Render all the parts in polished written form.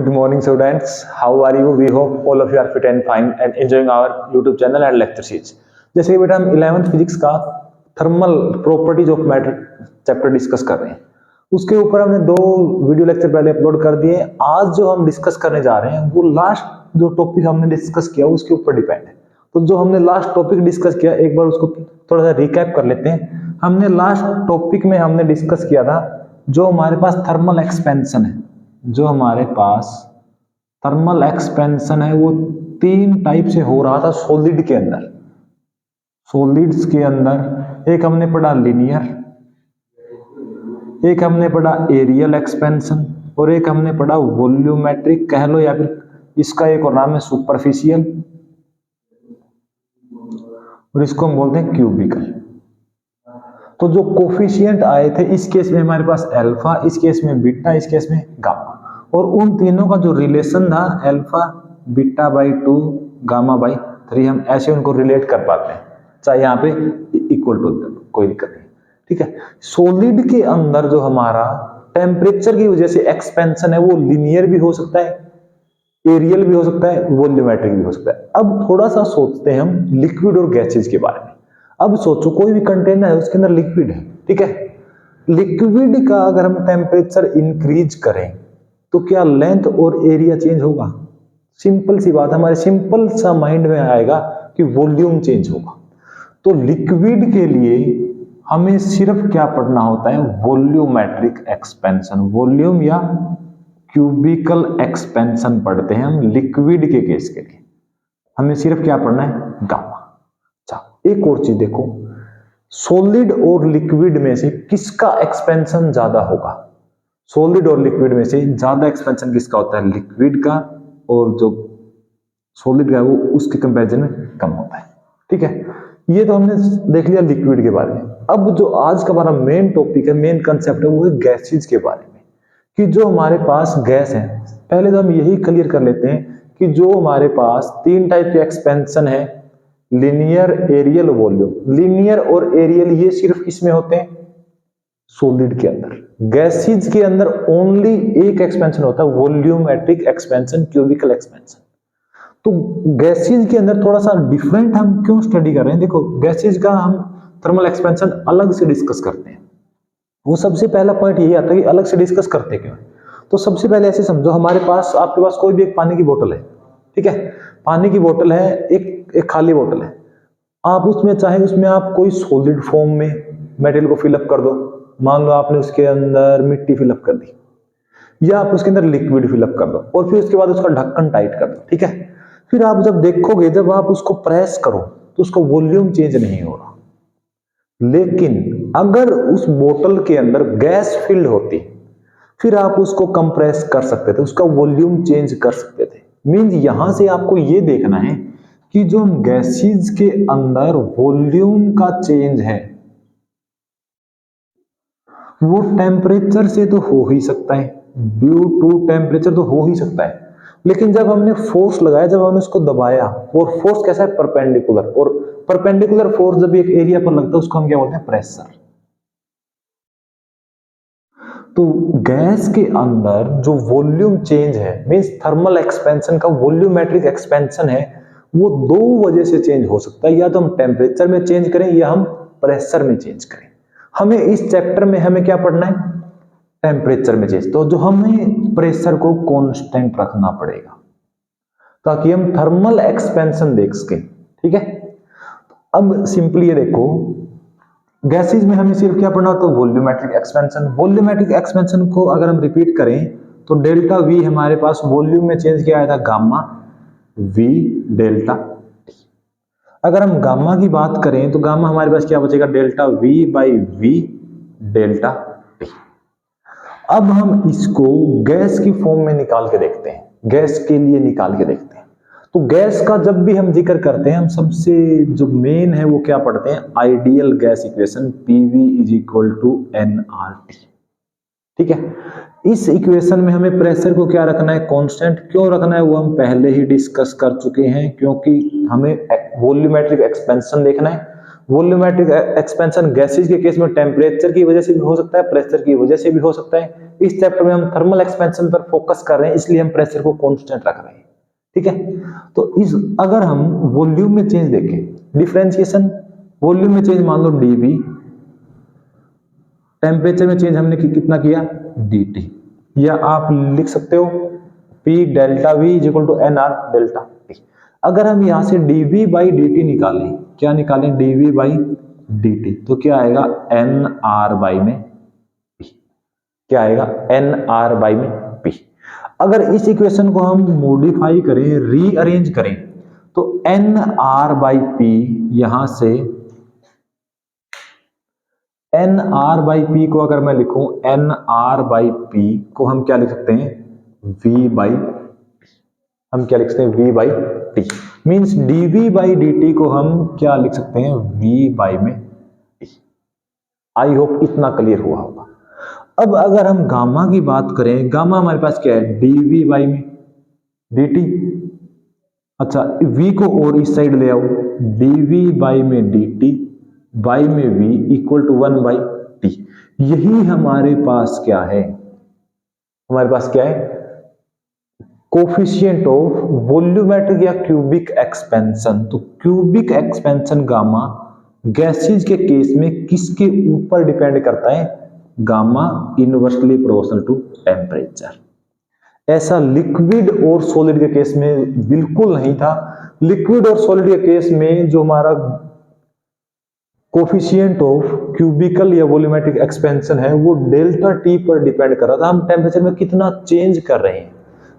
Good morning, students. How are you? We hope all of you are fit and fine and enjoying our YouTube channel and lecture series. जैसे कि बेटा हम 11th physics का thermal properties of matter chapter discuss कर रहे हैं, उसके ऊपर हमने 2 वीडियो लेक्चर पहले अपलोड कर दिए। आज जो हम डिस्कस करने जा रहे हैं वो लास्ट जो टॉपिक हमने डिस्कस किया उसके ऊपर डिपेंड है। तो जो हमने लास्ट टॉपिक डिस्कस किया एक बार उसको थोड़ा सा रिकैप कर लेते हैं। हमने लास्ट टॉपिक में हमने डिस्कस किया था जो हमारे पास थर्मल एक्सपेंशन है, जो हमारे पास थर्मल एक्सपेंशन है वो 3 टाइप से हो रहा था सॉलिड के अंदर। सॉलिड्स के अंदर एक हमने पढ़ा लीनियर, एक हमने पढ़ा एरियल एक्सपेंशन और एक हमने पढ़ा वॉल्यूमेट्रिक कह लो, या फिर इसका एक और नाम है सुपरफिशियल और इसको हम बोलते हैं क्यूबिकल। तो जो कोफिशिएंट आए थे इस केस में हमारे पास अल्फा, इस केस में बीटा, इस केस में गामा, और उन तीनों का जो रिलेशन था alpha beta by 2 gamma by 3, हम ऐसे उनको रिलेट कर पाते हैं, चाहे यहाँ पे इक्वल टू कोई दिक्कत नहीं। ठीक है, सॉलिड के अंदर जो हमारा टेम्परेचर की वजह से एक्सपेंशन है वो लिनियर भी हो सकता है, एरियल भी हो सकता है, वॉल्यूमेट्रिक भी हो सकता है। अब थोड़ा सा सोचते हैं हम लिक्विड और गैसेज के बारे में। अब सोचो कोई भी कंटेनर है उसके अंदर लिक्विड है, ठीक है, लिक्विड का अगर हम टेम्परेचर इंक्रीज करें तो क्या लेंथ और एरिया चेंज होगा? सिंपल सी बात, हमारे सिंपल सा माइंड में आएगा कि वॉल्यूम चेंज होगा। तो लिक्विड के लिए हमें सिर्फ क्या पढ़ना होता है? वॉल्यूमेट्रिक एक्सपेंशन, वॉल्यूम या क्यूबिकल एक्सपेंशन पढ़ते हैं हम लिक्विड के केस के लिए। हमें सिर्फ क्या पढ़ना है? गामा। एक और चीज देखो, सॉलिड और लिक्विड में से किसका एक्सपेंशन ज्यादा होगा? सॉलिड और लिक्विड में से ज्यादा एक्सपेंशन किसका होता है? लिक्विड का, और जो सॉलिड का है वो उसके कंपैरिजन में कम होता है। ठीक है, ये तो हमने देख लिया लिक्विड के बारे में। अब जो आज का हमारा मेन टॉपिक है, मेन कंसेप्ट है, वो है गैसेज के बारे में, कि जो हमारे पास गैस है, पहले तो हम यही क्लियर कर लेते हैं कि जो हमारे पास 3 टाइप के एक्सपेंशन है, लिनियर, एरियल, वॉल्यूम। लिनियर और एरियल ये सिर्फ किसमें होते हैं? सॉलिड के अंदर। गैसेज के अंदर ओनली एक एक्सपेंशन होता है, वॉल्यूमेट्रिक एक्सपेंशन, क्यूबिकल एक्सपेंशन। तो गैसेज के अंदर थोड़ा सा डिफरेंट हम क्यों स्टडी कर रहे हैं? देखो, गैसेज का हम थर्मल एक्सपेंशन अलग से डिस्कस करते हैं। वो सबसे पहला पॉइंट यही आता है कि अलग से डिस्कस करते क्यों? तो सबसे पहले ऐसे समझो, हमारे पास, आपके पास कोई भी एक पानी की बोतल है, ठीक है, पानी की बोतल है, एक खाली बोतल है। आप उसमें चाहे उसमें आप कोई सॉलिड फॉर्म में मेटेरियल को फिलअप कर दो, मान लो आपने उसके अंदर मिट्टी फिलअप कर दी, या आप उसके अंदर लिक्विड फिलअप कर दो, और फिर उसके बाद उसका ढक्कन टाइट कर दो, ठीक है। फिर आप जब देखोगे, जब आप उसको प्रेस करो तो उसका वॉल्यूम चेंज नहीं हो रहा। लेकिन अगर उस बोतल के अंदर गैस फिल्ड होती, फिर आप उसको कंप्रेस कर सकते थे, उसका वॉल्यूम चेंज कर सकते थे। मींस यहां से आपको ये देखना है कि जो गैसेज के अंदर वॉल्यूम का चेंज है वो टेम्परेचर से तो हो ही सकता है, ड्यू टू टेम्परेचर तो हो ही सकता है, लेकिन जब हमने फोर्स लगाया, जब हमने उसको दबाया, और फोर्स कैसा है? परपेंडिकुलर, और परपेंडिकुलर फोर्स जब एक एरिया पर लगता है उसको हम क्या बोलते हैं? प्रेशर। तो गैस के अंदर जो वॉल्यूम चेंज है, मींस थर्मल एक्सपेंशन का वॉल्यूमेट्रिक एक्सपेंशन है, वो 2 वजह से चेंज हो सकता है, या तो हम टेम्परेचर में चेंज करें या हम प्रेशर में चेंज करें। हमें इस चैप्टर में हमें क्या पढ़ना है? टेम्परेचर में चेंज। तो जो हमें प्रेशर को कांस्टेंट रखना पड़ेगा ताकि हम थर्मल एक्सपेंशन देख सकें, ठीक है। अब सिंपली ये देखो, गैसेज में हमें सिर्फ क्या पढ़ना होता है? Volumetric expansion. वॉल्यूमेट्रिक एक्सपेंशन को अगर हम रिपीट करें तो डेल्टा वी हमारे पास वॉल्यूम में चेंज किया आया था, गामा वी डेल्टा टी। अगर हम गामा की बात करें तो गामा हमारे पास क्या बचेगा? Delta we by we delta T. अब हम इसको गैस की फॉर्म में निकाल के देखते हैं, गैस के लिए निकाल के देखते हैं। तो गैस का जब भी हम जिक्र करते हैं, हम सबसे जो मेन है वो क्या पढ़ते हैं? Ideal gas equation, PV is equal to nRT, ठीक है। इस इक्वेशन में हमें प्रेशर को क्या रखना है? कांस्टेंट। क्यों रखना है वो हम पहले ही डिस्कस कर चुके हैं, क्योंकि हमें वॉल्यूमेट्रिक एक्सपेंशन देखना है। वॉल्यूमेट्रिक एक्सपेंशन गैसेज के केस में टेम्परेचर की वजह से भी हो सकता है, प्रेशर की वजह से भी हो सकता है, इस चैप्टर में हम थर्मल एक्सपेंशन पर फोकस कर रहे हैं, इसलिए हम प्रेशर को कांस्टेंट रख रहे हैं। ठीक है, तो इस अगर हम वॉल्यूम में चेंज देखें, डिफरेंशिएशन वॉल्यूम में चेंज मान लो dV, टेम्परेचर में चेंज हमने कितना किया dt, या आप लिख सकते हो P delta V equal to NR delta T। अगर हम यहां से dV बाई dt निकालें, क्या निकालें dV बाई dt, तो क्या आएगा NR बाई में P, क्या आएगा NR बाई में P। अगर इस इक्वेशन को हम मॉडिफाई करें, रीअरेंज करें, तो NR बाई P यहां से NR बाई P को अगर मैं लिखूं NR बाई P को हम क्या लिख सकते हैं V बाई, हम क्या लिख सकते हैं V by T, means dV by dt को हम क्या लिख सकते हैं V बाई में T। आई होप इतना क्लियर हुआ होगा। अब अगर हम गामा की बात करें, गामा हमारे पास क्या है dV बाई में dt, अच्छा V को और इस साइड ले आओ, dV बाई में dt बाई में V equal to 1 by T। यही हमारे पास क्या है, हमारे पास क्या है कोफिशिएंट ऑफ वॉल्यूमेट्रिक या क्यूबिक एक्सपेंशन। तो क्यूबिक एक्सपेंशन गामा गैसेज के केस में किसके ऊपर डिपेंड करता है, gamma inversely proportional to temperature. ऐसा लिक्विड और सॉलिड के केस में बिल्कुल नहीं था। लिक्विड और सॉलिड के केस में जो हमारा कोफिशिएंट ऑफ क्यूबिकल या वॉल्यूमेट्रिक एक्सपेंशन है वो डेल्टा टी पर डिपेंड कर रहा था, हम टेम्परेचर में कितना चेंज कर रहे हैं।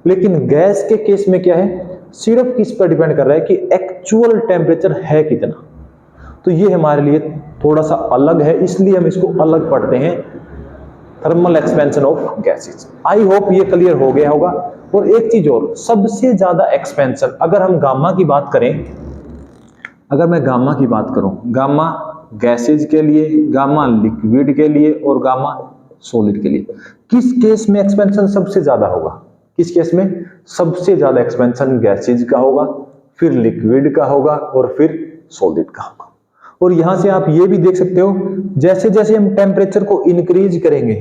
लेकिन गैस के केस में क्या है, सिर्फ किस पर डिपेंड कर रहा है कि एक्चुअल टेम्परेचर है कितना। तो ये हमारे लिए थोड़ा सा अलग है, इसलिए हम इसको अलग पढ़ते हैं, thermal expansion of gases. I hope ये क्लियर हो गया होगा। और एक चीज और, सबसे ज्यादा एक्सपेंशन अगर हम गामा की बात करें, अगर मैं गामा की बात करूं, गामा गैसेज के लिए, गामा लिक्विड के लिए और गामा सॉलिड के लिए, किस केस में एक्सपेंशन सबसे ज्यादा होगा, किस केस में सबसे ज्यादा एक्सपेंशन गैसेज का होगा, फिर लिक्विड का होगा और फिर सॉलिड का होगा। और यहां से आप ये भी देख सकते हो, जैसे जैसे हम टेम्परेचर को इंक्रीज करेंगे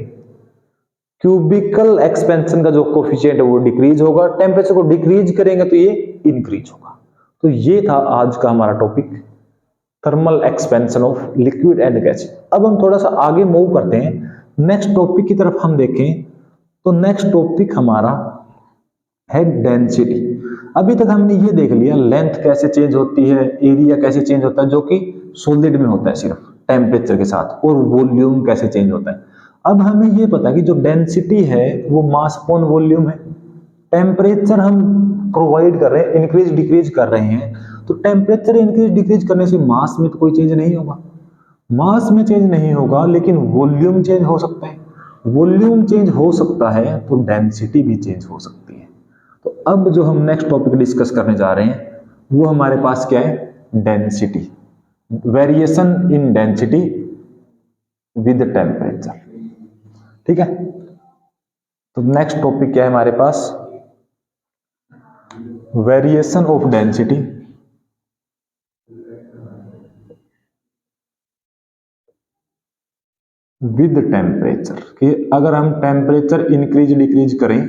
क्यूबिकल एक्सपेंशन का जो कोफिशिएंट है वो डिक्रीज होगा, टेम्परेचर को डिक्रीज करेंगे तो ये इंक्रीज होगा। तो ये था आज का हमारा topic, thermal expansion of liquid and gas. अब हम थोड़ा सा आगे मूव करते हैं, नेक्स्ट टॉपिक की तरफ हम देखें तो नेक्स्ट टॉपिक हमारा है डेंसिटी। अभी तक हमने ये देख लिया लेंथ कैसे चेंज होती है, एरिया कैसे चेंज होता है, जो कि सॉलिड में होता है सिर्फ टेम्परेचर के साथ, और वॉल्यूम कैसे चेंज होता है। अब हमें ये पता है कि जो डेंसिटी है वो मास अपॉन वॉल्यूम है। टेम्परेचर हम प्रोवाइड कर रहे हैं, इंक्रीज डिक्रीज कर रहे हैं, तो टेम्परेचर इंक्रीज डिक्रीज करने से मास में तो कोई चेंज नहीं होगा, मास में चेंज नहीं होगा, लेकिन वॉल्यूम चेंज हो सकता है। वॉल्यूम चेंज हो सकता है तो डेंसिटी भी चेंज हो सकती है। तो अब जो हम नेक्स्ट टॉपिक डिस्कस करने जा रहे हैं वो हमारे पास क्या है, density, variation in density with temperature. ठीक है, तो नेक्स्ट टॉपिक क्या है हमारे पास, variation of density with temperature, कि अगर हम टेम्परेचर इंक्रीज डिक्रीज करें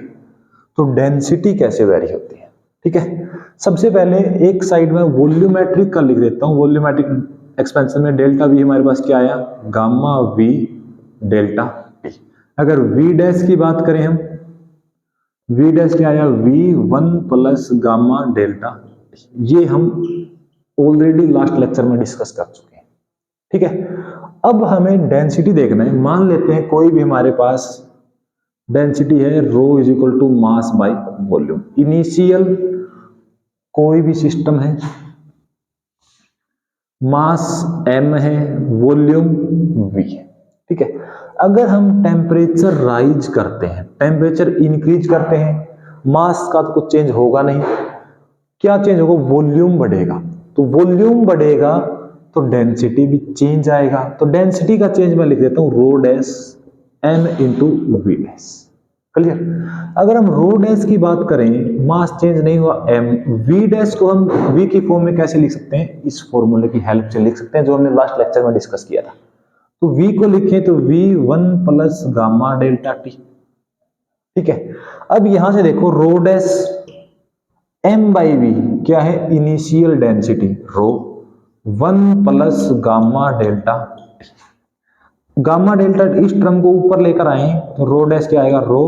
तो डेंसिटी कैसे वेरी होती है। ठीक है, सबसे पहले एक साइड में वॉल्यूमेट्रिक का लिख देता हूं। वॉल्यूमेट्रिक एक्सपेंशन में डेल्टा वी हमारे पास क्या आया, गामा वी डेल्टा टी। अगर वी डैश की बात करें हम, वी डैश क्या आया, V one plus gamma delta T. ये हम ऑलरेडी लास्ट लेक्चर में डिस्कस कर चुके हैं। ठीक है, अब हमें डेंसिटी देखना है। मान लेते हैं कोई भी हमारे पास डेंसिटी है rho is equal to mass by volume. Initial कोई भी सिस्टम है, मास m है, वॉल्यूम v है। ठीक है, अगर हम टेम्परेचर राइज करते हैं, टेम्परेचर इंक्रीज करते हैं, मास का तो कुछ चेंज होगा नहीं, क्या चेंज होगा, वॉल्यूम बढ़ेगा। तो वॉल्यूम बढ़ेगा तो डेंसिटी भी चेंज आएगा। तो डेंसिटी का चेंज मैं लिख देता हूं rho dash m into V dash. Clear, अगर हम रो डैश की बात करें, मास चेंज नहीं हुआ m, वी डैश को हम v की फॉर्म में कैसे लिख सकते हैं, इस फॉर्मूले की हेल्प से लिख सकते हैं जो हमने लास्ट लेक्चर में डिस्कस किया था। तो v को लिखें तो v one plus gamma delta T. ठीक है। अब यहां से देखो rho dash m by V क्या है, initial density rho 1 plus gamma delta. Gamma delta इस टर्म को ऊपर लेकर आए तो रो डैश क्या आएगा, rho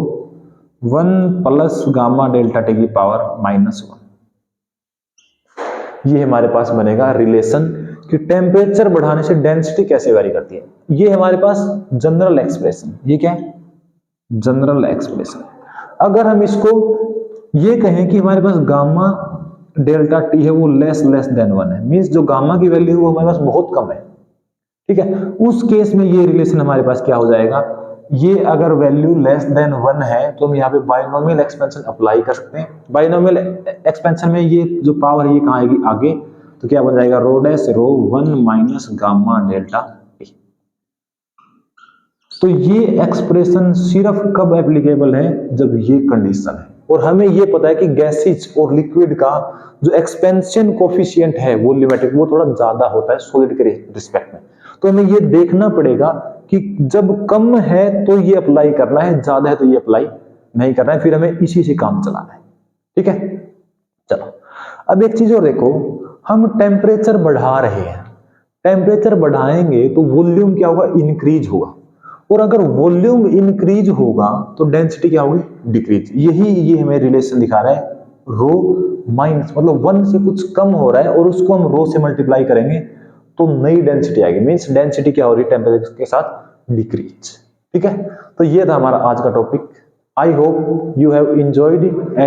1 plus gamma delta T की पावर -1। ये हमारे पास बनेगा रिलेशन कि टेम्परेचर बढ़ाने से डेंसिटी कैसे वेरी करती है। ये हमारे पास जनरल एक्सप्रेशन, ये क्या है, जनरल एक्सप्रेशन। अगर हम इसको ये कहें कि हमारे पास गामा डेल्टा टी है वो लेस देन 1 है, मींस जो गामा की वैल्यू है वो हमारे पास बहुत कम है, ठीक है, उस केस में ये रिलेशन हमारे पास क्या हो जाएगा, ये अगर वैल्यू लेस देन 1 है तो हम यहाँ पे बाइनोमियल एक्सपेंशन अप्लाई कर सकते हैं। बाइनोमियल एक्सपेंशन में ये जो पावर है ये कहाँ आएगी, आगे, तो क्या बन जाएगा, रो डैश रो 1 माइनस गामा डेल्टा टी। तो ये एक्सप्रेशन सिर्फ कब एप्लीकेबल है, जब ये कंडीशन है। और हमें ये पता है कि गैसेज और लिक्विड का जो एक्सपेंशन कोफिशिएंट है वो लिमिटेड, वो थोड़ा ज्यादा होता है सॉलिड के रिस्पेक्ट में। तो हमें ये देखना पड़ेगा कि जब कम है तो ये अप्लाई करना है, ज्यादा है तो ये अप्लाई नहीं करना है, फिर हमें इसी से काम चलाना है, ठीक है। चलो अब एक चीज और देखो, हम टेम्परेचर बढ़ा रहे हैं, टेम्परेचर बढ़ाएंगे तो वॉल्यूम क्या होगा, इंक्रीज होगा, और अगर वॉल्यूम इंक्रीज होगा तो डेंसिटी क्या होगी, डिक्रीज। यही ये हमें रिलेशन दिखा रहा है, रो माइनस मतलब 1 से कुछ कम हो रहा है और उसको हम रो से मल्टीप्लाई करेंगे तो नई डेंसिटी आएगी, मींस डेंसिटी क्या हो रही है टेम्परेचर के साथ, डिक्रीज, ठीक है। तो ये था हमारा आज का topic. I hope you have enjoyed